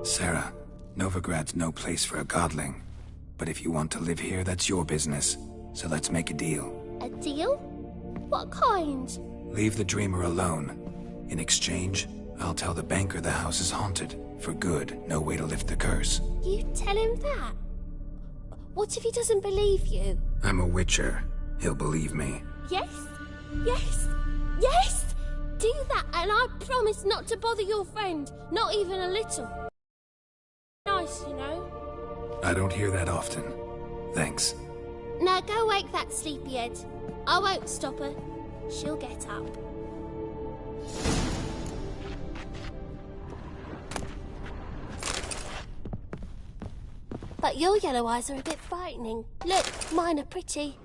Sarah, Novigrad's no place for a godling. But if you want to live here, that's your business. So let's make a deal. A deal? What kind? Leave the dreamer alone. In exchange, I'll tell the banker the house is haunted. For good, no way to lift the curse. You tell him that? What if he doesn't believe you? I'm a witcher. He'll believe me. Yes? Yes? Yes! Do that and I promise not to bother your friend. Not even a little. Nice, you know. I don't hear that often. Thanks. Now go wake that sleepyhead. I won't stop her. She'll get up. But your yellow eyes are a bit frightening. Look, mine are pretty.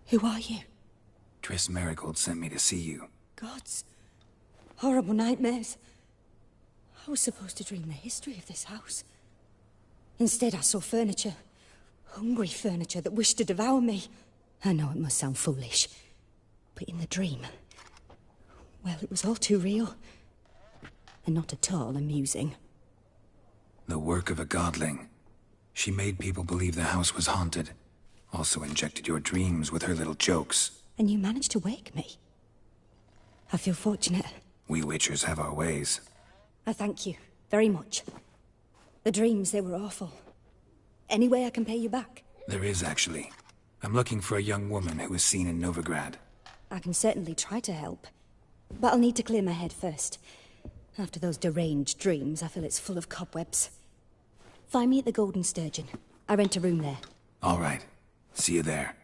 Who are you? Triss Merigold sent me to see you. Gods. Horrible nightmares. I was supposed to dream the history of this house. Instead, I saw furniture. Hungry furniture that wished to devour me. I know it must sound foolish, but in the dream, well, it was all too real. And not at all amusing. The work of a godling. She made people believe the house was haunted. Also injected your dreams with her little jokes. And you managed to wake me. I feel fortunate. We witchers have our ways. I thank you very much. The dreams, they were awful. Any way I can pay you back? There is, actually. I'm looking for a young woman who was seen in Novigrad. I can certainly try to help. But I'll need to clear my head first. After those deranged dreams, I feel it's full of cobwebs. Find me at the Golden Sturgeon. I rent a room there. All right. See you there.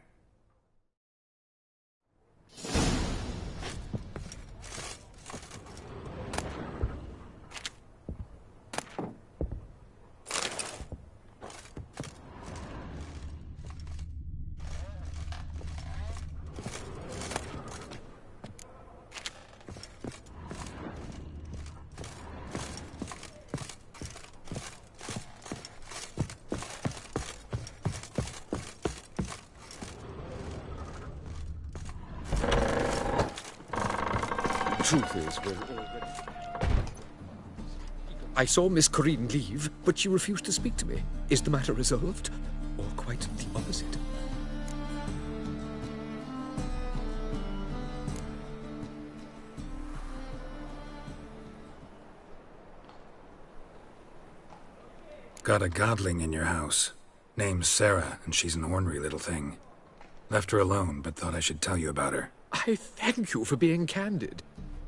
Truth is, we're already... I saw Miss Corinne leave, but she refused to speak to me. Is the matter resolved? Or quite the opposite? Got a godling in your house. Name's Sarah, and she's an ornery little thing. Left her alone, but thought I should tell you about her. I thank you for being candid.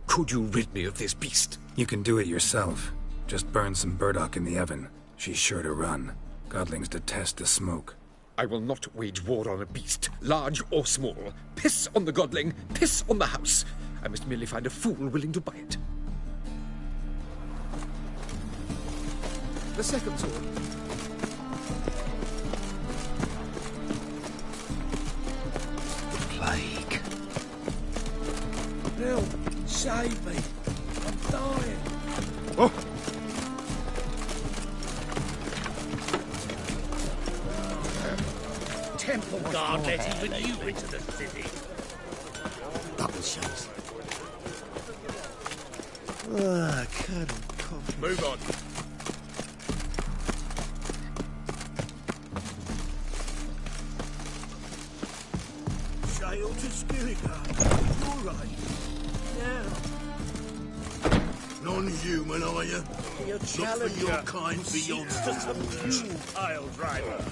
Could you rid me of this beast? You can do it yourself. Just burn some burdock in the oven. She's sure to run. Godlings detest the smoke. I will not wage war on a beast, large or small. Piss on the godling, piss on the house. I must merely find a fool willing to buy it. The second sword. Plague. Help! Save me! I'm dying! Oh! Temple Guard let even you into the city. Double shots. Ah, can't cough. Move on. Sail to Skilligar. All right. Yeah. Non-human, are you? Look for your kind beyond to some new pile driver.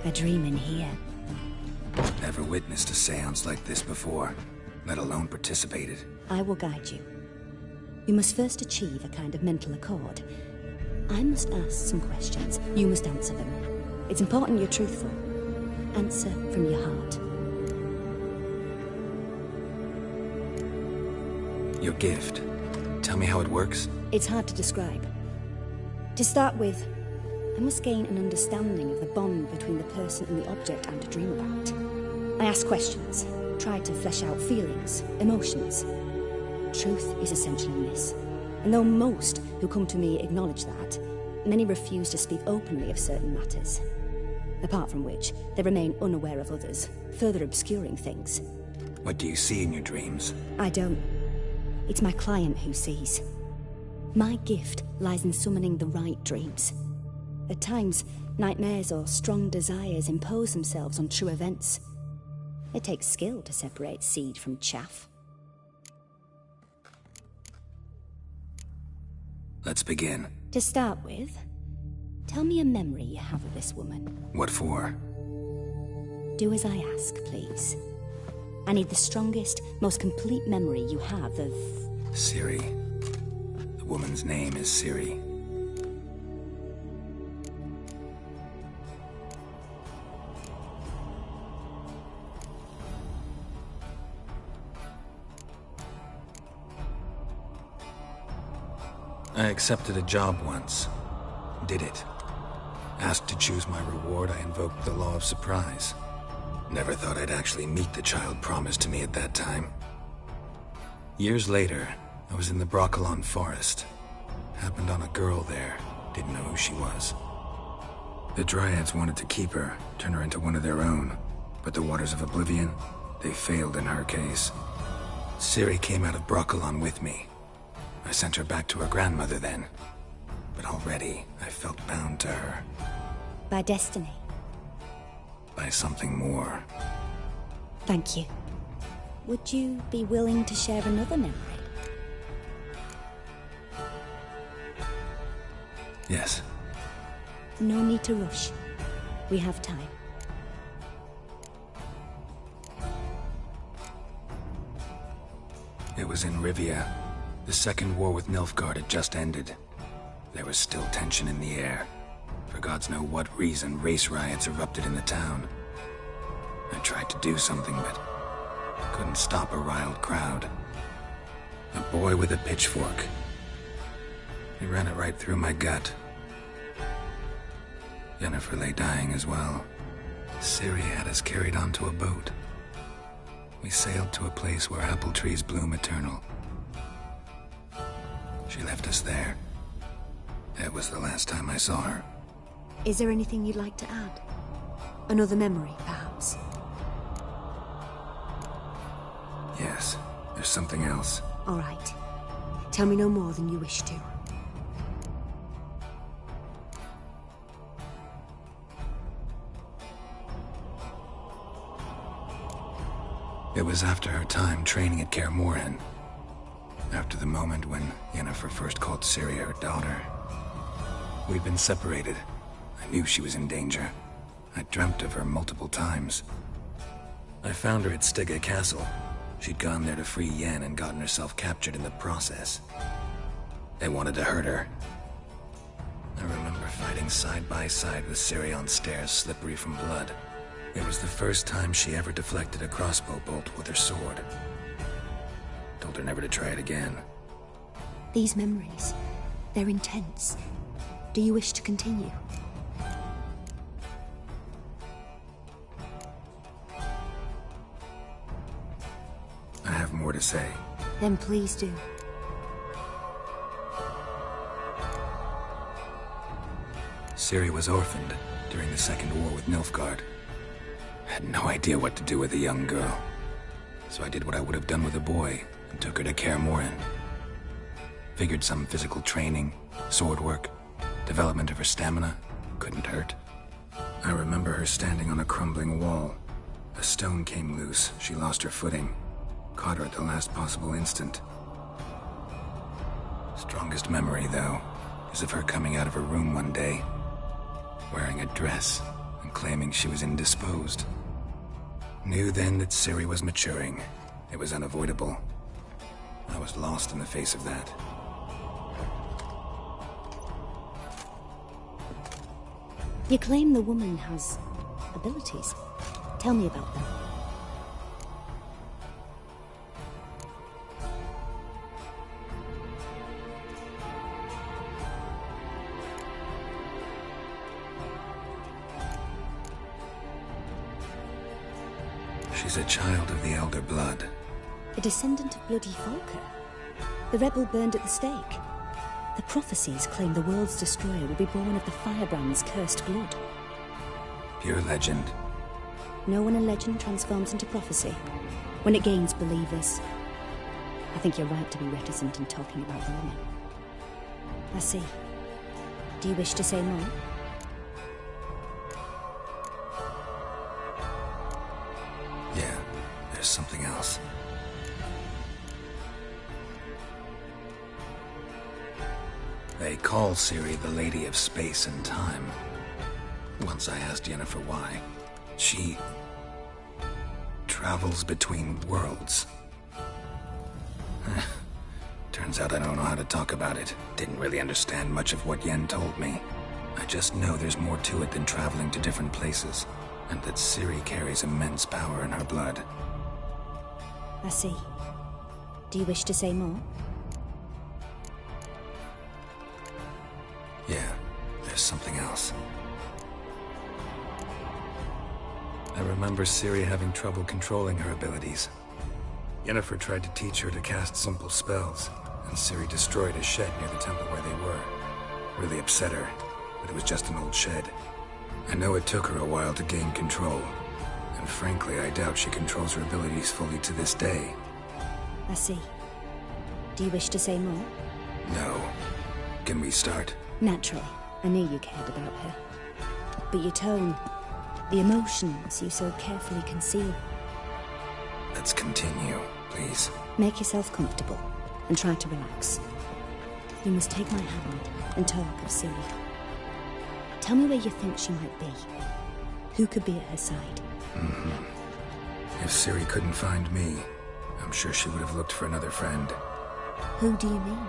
A dream in here. Never witnessed a seance like this before, let alone participated. I will guide you. You must first achieve a kind of mental accord. I must ask some questions. You must answer them. It's important you're truthful. Answer from your heart. Your gift. Tell me how it works. It's hard to describe. To start with, I must gain an understanding of the bond between the person and the object I'm to dream about. I ask questions, try to flesh out feelings, emotions. Truth is essential in this. And though most who come to me acknowledge that, many refuse to speak openly of certain matters. Apart from which, they remain unaware of others, further obscuring things. What do you see in your dreams? I don't. It's my client who sees. My gift lies in summoning the right dreams. At times, nightmares or strong desires impose themselves on true events. It takes skill to separate seed from chaff. Let's begin. To start with, tell me a memory you have of this woman. What for? Do as I ask, please. I need the strongest, most complete memory you have of... Ciri. The woman's name is Ciri. I accepted a job once. Did it. Asked to choose my reward, I invoked the law of surprise. Never thought I'd actually meet the child promised to me at that time. Years later, I was in the Brokilon Forest. Happened on a girl there. Didn't know who she was. The Dryads wanted to keep her, turn her into one of their own. But the Waters of Oblivion, they failed in her case. Ciri came out of Brokilon with me. I sent her back to her grandmother then. But already, I felt bound to her. By destiny. By something more. Thank you. Would you be willing to share another memory? Yes. No need to rush. We have time. It was in Rivia. The second war with Nilfgaard had just ended. There was still tension in the air. For gods know what reason, race riots erupted in the town. I tried to do something, but couldn't stop a riled crowd. A boy with a pitchfork. He ran it right through my gut. Yennefer lay dying as well. Ciri had us carried onto a boat. We sailed to a place where apple trees bloom eternal. She left us there. That was the last time I saw her. Is there anything you'd like to add? Another memory, perhaps? Yes, there's something else. All right. Tell me no more than you wish to. It was after her time training at Kaer Morhen. After the moment when Yennefer first called Ciri her daughter. We'd been separated. I knew she was in danger. I dreamt of her multiple times. I found her at Stygga Castle. She'd gone there to free Yen and gotten herself captured in the process. They wanted to hurt her. I remember fighting side by side with Ciri on stairs slippery from blood. It was the first time she ever deflected a crossbow bolt with her sword. Told her never to try it again. These memories, they're intense. Do you wish to continue? I have more to say. Then please do. Ciri was orphaned during the Second War with Nilfgaard. Had no idea what to do with a young girl. So I did what I would have done with a boy and took her to Kaer Morhen. Figured some physical training, sword work, development of her stamina couldn't hurt. I remember her standing on a crumbling wall. A stone came loose, she lost her footing. Caught her at the last possible instant. Strongest memory, though, is of her coming out of her room one day, wearing a dress and claiming she was indisposed. Knew then that Ciri was maturing. It was unavoidable. I was lost in the face of that. You claim the woman has abilities. Tell me about them. She's a child of the Elder Blood. A descendant of bloody Volker. The rebel burned at the stake. The prophecies claim the world's destroyer will be born of the Firebrand's cursed blood. Pure legend. Know when a legend transforms into prophecy? When it gains believers. I think you're right to be reticent in talking about the woman. I see. Do you wish to say more? Yeah, there's something else. They call Ciri the Lady of Space and Time. Once I asked Yennefer why. She travels between worlds. Turns out I don't know how to talk about it. Didn't really understand much of what Yen told me. I just know there's more to it than traveling to different places, and that Ciri carries immense power in her blood. I see. Do you wish to say more? Yeah, there's something else. I remember Ciri having trouble controlling her abilities. Yennefer tried to teach her to cast simple spells, and Ciri destroyed a shed near the temple where they were. Really upset her, but it was just an old shed. I know it took her a while to gain control, and frankly, I doubt she controls her abilities fully to this day. I see. Do you wish to say more? No. Can we start? Naturally. I knew you cared about her. But your tone, the emotions you so carefully conceal. Let's continue, please. Make yourself comfortable and try to relax. You must take my hand and talk of Ciri. Tell me where you think she might be. Who could be at her side? If Ciri couldn't find me, I'm sure she would have looked for another friend. Who do you mean?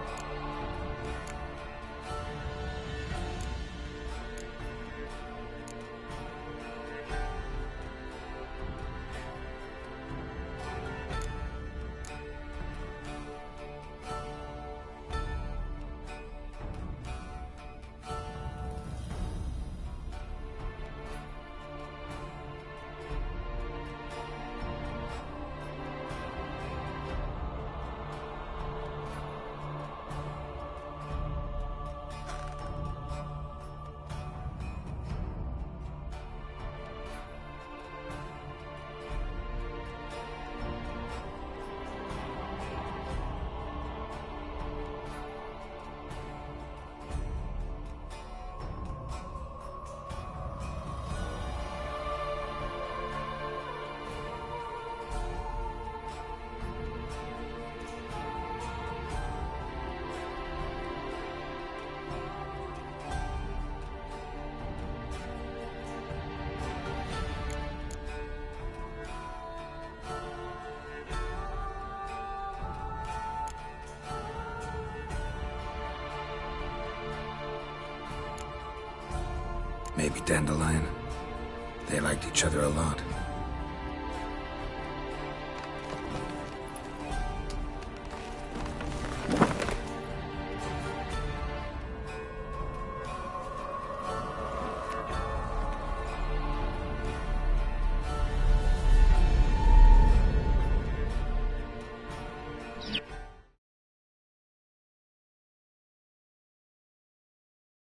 Maybe Dandelion. They liked each other a lot.